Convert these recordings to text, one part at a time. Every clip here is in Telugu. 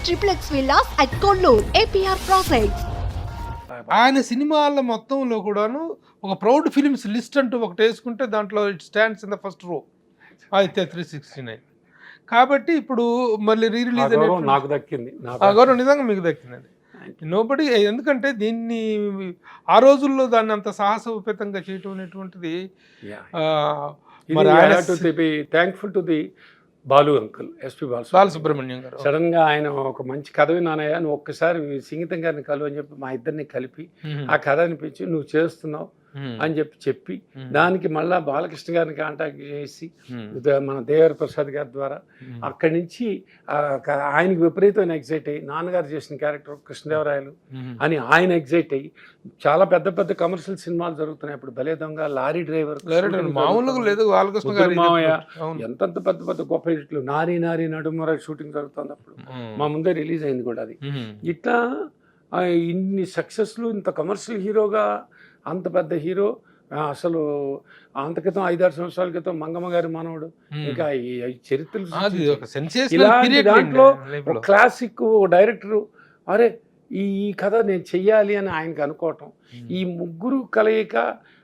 triplex villas at Kollur, APR Projects. ఆయన సినిమాల మొత్తంలో కూడాను ఒక ప్రౌడ్ ఫిలిమ్స్ లిస్ట్ అంటూ ఒకటి వేసుకుంటే దాంట్లో it stands in the first row అయితే 369. కాబట్టి ఇప్పుడు మళ్ళీ రీ రిలీజ్ నాకు దక్కింది, ఆ గౌరవం నిజంగా మీకు దక్కిందండి. నోబడి, ఎందుకంటే దీన్ని ఆ రోజుల్లో దాన్ని అంత సాహసోపేతంగా చేయటం అనేటువంటిది thankful to the Balu uncle, SP Balasubrahmanyam గారు. సడన్ గా ఆయన ఒక మంచి కథ విన్నానయ్యా, నువ్వు ఒక్కసారి సంగీతం గారిని కలువు అని చెప్పి మా ఇద్దరిని కలిపి ఆ కథ అనిపించి నువ్వు చేస్తున్నావు అని చెప్పి దానికి మళ్ళా బాలకృష్ణ గారిని కాంటాక్ట్ చేసి మన దేవర ప్రసాద్ గారి ద్వారా అక్కడి నుంచి ఆయనకి విపరీతమైన ఎగ్జైట్ అయ్యి, నాన్నగారు చేసిన క్యారెక్టర్ కృష్ణదేవరాయలు అని ఆయన ఎగ్జైట్ అయ్యి చాలా పెద్ద పెద్ద కమర్షియల్ సినిమాలు జరుగుతున్నాయి. ఇప్పుడు భలే దొంగ, లారీ డ్రైవర్, మామూలుగా లేదు మావయ్య, ఎంతంత పెద్ద పెద్ద గొప్ప హిట్లు, నారీ నారీ నడుమర షూటింగ్ జరుగుతుంది అప్పుడు మా ముందే రిలీజ్ అయింది కూడా అది. ఇట్లా ఇన్ని సక్సెస్లు, ఇంత కమర్షియల్ హీరోగా అంత పెద్ద హీరో అసలు అంత క్రితం 5-6 సంవత్సరాల క్రితం మంగమ్మ గారి మనవడు, ఇంకా ఈ చరిత్రలు ఇలాంటి దాంట్లో క్లాసిక్ డైరెక్టరు అరే ఈ కథ నేను చెయ్యాలి అని ఆయనకు అనుకోవటం, ఈ ముగ్గురు కలయిక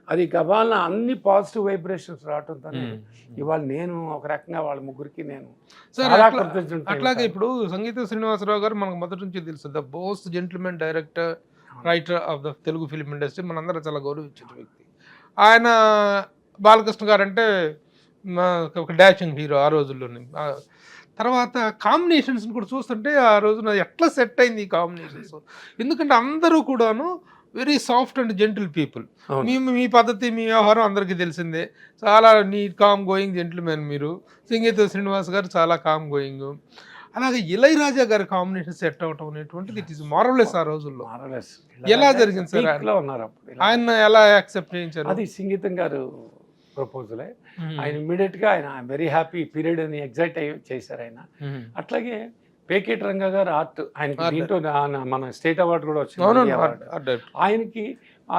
అది గబాలన అన్ని పాజిటివ్ వైబ్రేషన్స్ రావటంతో ఇవాళ నేను ఒక రకంగా వాళ్ళ ముగ్గురికి నేను అట్లాగే ఇప్పుడు సంగీత శ్రీనివాసరావు గారు మనకు మొదటి నుంచి తెలుసు, the most gentlemen director, writer of the Telugu film industry, మనందరూ చాలా గౌరవించిన వ్యక్తి ఆయన. బాలకృష్ణ గారు అంటే ఒక డాషింగ్ హీరో ఆ రోజుల్లోనే. తర్వాత కాంబినేషన్స్ని కూడా చూస్తుంటే ఆ రోజున ఎట్లా సెట్ అయింది ఈ కాంబినేషన్స్, ఎందుకంటే అందరూ కూడాను very soft and gentle people. మీ పద్ధతి, మీ వ్యవహారం అందరికీ తెలిసిందే, చాలా నీట్ కామ్ గోయింగ్ జెంటిల్మెన్ మీరు. సంగీత శ్రీనివాస్ గారు చాలా కామ్ గోయింగ్. అలాగే ఇళయరాజా గారి కాంబినేషన్ సెట్ అవటం అనేటువంటిది ఇట్ ఈస్ మార్వెలస్ ఆ రోజుల్లో. ఎలా జరిగింది సార్? ఆయన ఎలా యాక్సెప్ట్ చేయించారు? అది సంగీతం గారు ప్రపోజలే. ఆయన ఇమ్మీడియట్ గా ఆయన వెరీ హ్యాపీ పీరియడ్ అని ఎగ్జైట్ అయ్యి చేశారు ఆయన. అట్లాగే పేకేటి రంగా గారు ఆర్ట్, ఆయనకి దీంట్లో మన స్టేట్ అవార్డు కూడా వచ్చింది ఆయనకి.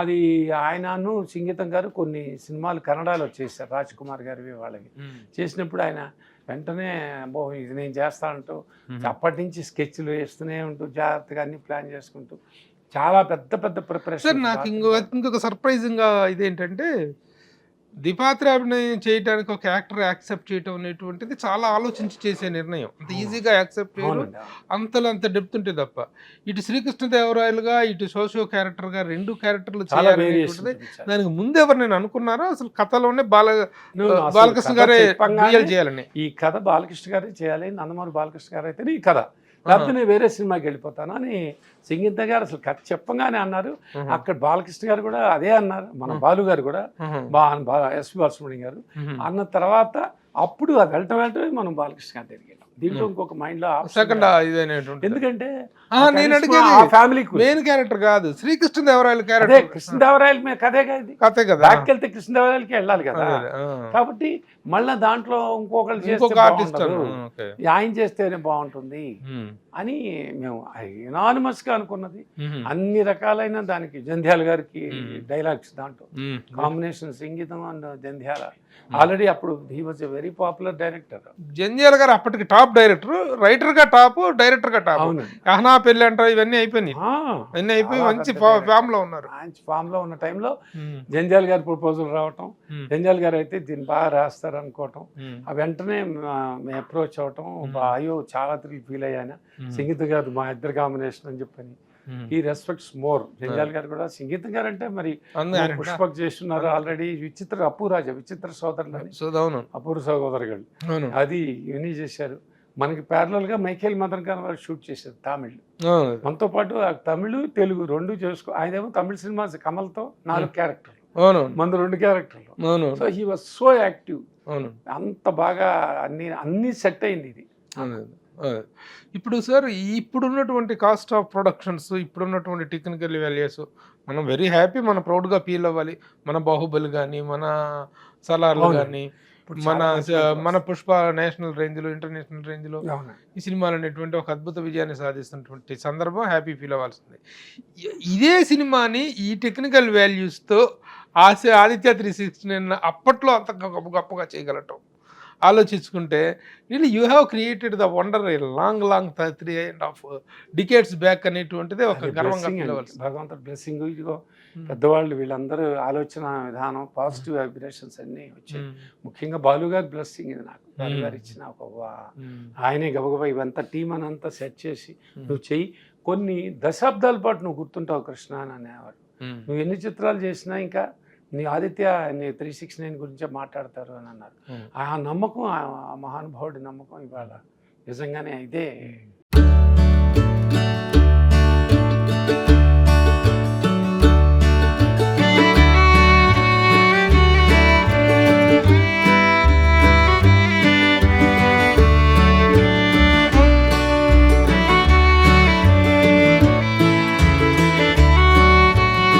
అది ఆయనను సంగీతం గారు కొన్ని సినిమాలు కన్నడలో చేశారు, రాజ్ కుమార్ గారివి వాళ్ళవి చేసినప్పుడు ఆయన వెంటనే ఇది నేను చేస్తానంటూ అప్పటి నుంచి స్కెచ్లు వేస్తూనే ఉంటూ జాగ్రత్తగా అన్ని ప్లాన్ చేసుకుంటూ చాలా పెద్ద పెద్ద ప్రిపరేషన్. నాకు ఇంకొక సర్ప్రైజింగ్గా ఇదేంటంటే, ద్విపాత్రాభినయం చేయడానికి ఒక యాక్టర్ యాక్సెప్ట్ చేయటం అనేటువంటిది చాలా ఆలోచించి చేసే నిర్ణయం. అంత ఈజీగా యాక్సెప్ట్ చేయడం, అంత డెప్త్ ఉంటే తప్ప. ఇటు శ్రీకృష్ణదేవరాయలుగా, ఇటు సోషియో క్యారెక్టర్గా 2 క్యారెక్టర్లు చేయాలనేటువంటిది దానికి ముందు ఎవరు నేను అనుకున్నారో అసలు కథలోనే బాలకృష్ణ గారే చేయాలని. ఈ కథ బాలకృష్ణ గారే చేయాలి, నందమూరి బాలకృష్ణ గారు అయితే ఈ కథ, లేకపోతే నేను వేరే సినిమాకి వెళ్ళిపోతాను అని సంగీత గారు అసలు కథ చెప్పగానే అన్నారు. అక్కడ బాలకృష్ణ గారు కూడా అదే అన్నారు, మన బాలు గారు కూడా ఎస్పి బాలసుబ్రహ్మణ్యం గారు అన్న తర్వాత అప్పుడు అది వెళ్ళటమే మనం బాలకృష్ణ గారు తిరిగి దీంట్లో ఇంకొక మైండ్ లో ఎందుకంటే మెయిన్ క్యారెక్టర్ కాదు, శ్రీకృష్ణదేవరాయల క్యారెక్టర్, కృష్ణదేవరాయల కథే కదా, బ్యాక్ వెళ్తే కృష్ణదేవరాయలకి వెళ్ళాలి కదా. కాబట్టి మళ్ళా దాంట్లో ఇంకొకళ్ళు చేస్తే ఆయన చేస్తేనే బాగుంటుంది అని మేము యునానిమస్ గా అనుకున్నది. అన్ని రకాలైన దానికి జంధ్యాల గారికి డైలాగ్స్, దాంట్లో కాంబినేషన్ సంగీతం అండ్ జంధ్యాల. ఆల్రెడీ అప్పుడు he was a very popular director. Jandhyala గారు అప్పటికి టాప్ డైరెక్టర్, రైటర్ గా టాప్, డైరెక్టర్ గా టాప్. అహనా పెళ్లి అంటారు, ఇవన్నీ అయిపోయినాయి, మంచి ఫామ్ లో ఉన్నారు. మంచి ఫామ్ లో ఉన్న టైంలో జంధ్యాల గారి ప్రపోజల్ రావటం, జంధ్యాల గారు అయితే దీన్ని బాగా రాస్తారు అనుకోవటం, ఆ వెంటనే మేము అప్రోచ్ అవటం, అయ్యో చాలా ఫీల్ అయ్యాను సంగీత గారు మా ఇద్దరు కాంబినేషన్ అని చెప్పని. ఈ రెస్పెక్ట్స్ మోర్. జంధ్యాల గారు కూడా సంగీతం గారు అంటే మరి పుష్పక్ చేస్తున్నారు ఆల్రెడీ, విచిత్ర సోదరులు, అపూర్వ సోదరులు అది ఇవన్నీ చేశారు. మనకి ప్యారలల్ గా మైఖేల్ మదన్ గారు వారు షూట్ చేశారు తమిళ్. మనతో పాటు తమిళ్ తెలుగు 2 చేసుకో. ఆయనేమో తమిళ సినిమా కమల్తో 4 క్యారెక్టర్లు, మందు 2 క్యారెక్టర్లు. So he was so active. అంత బాగా అన్ని సెట్ అయింది ఇది. ఇప్పుడు సార్, ఇప్పుడున్నటువంటి కాస్ట్ ఆఫ్ ప్రొడక్షన్స్, ఇప్పుడున్నటువంటి టెక్నికల్ వాల్యూస్, మనం వెరీ హ్యాపీ, మనం ప్రౌడ్గా ఫీల్ అవ్వాలి. మన బాహుబలి కానీ, మన సలార్లు కానీ, మన పుష్ప నేషనల్ రేంజ్లో, ఇంటర్నేషనల్ రేంజ్లో ఈ సినిమాలు అనేటువంటి ఒక అద్భుత విజయాన్ని సాధిస్తున్నటువంటి సందర్భం హ్యాపీ ఫీల్ అవ్వాల్సింది. ఇదే సినిమాని ఈ టెక్నికల్ వాల్యూస్తో ఆదిత్య 369 అప్పట్లో అంత గొప్పగా చేయగలటం, ఆలోచించుకుంటే really you have created the wonder long 3.5 decades back అనేటువంటిది ఒక గర్వంగా Blessing ఫీల్ అండి. అవ్వాలి. భగవంతుడి బ్లెస్సింగ్. ఇదిగో పెద్దవాళ్ళు వీళ్ళందరూ ఆలోచన విధానం, పాజిటివ్ వైబ్రేషన్స్ అన్నీ వచ్చాయి. ముఖ్యంగా బాలు గారి బ్లెస్సింగ్ ఇది నాకు. బాలు గారు ఇచ్చిన ఆయనే గబగబా ఇవంతా టీం అని అంతా సెట్ చేసి నువ్వు చెయ్యి, కొన్ని దశాబ్దాల పాటు నువ్వు గుర్తుంటావు కృష్ణ అని అనేవారు. నువ్వు ఎన్ని చిత్రాలు చేసినా ఇంకా నీ ఆదిత్య నీ 369 గురించే మాట్లాడతారు అని అన్నారు. ఆ నమ్మకం, ఆ మహానుభావుడి నమ్మకం ఇవాళ నిజంగానే ఇదే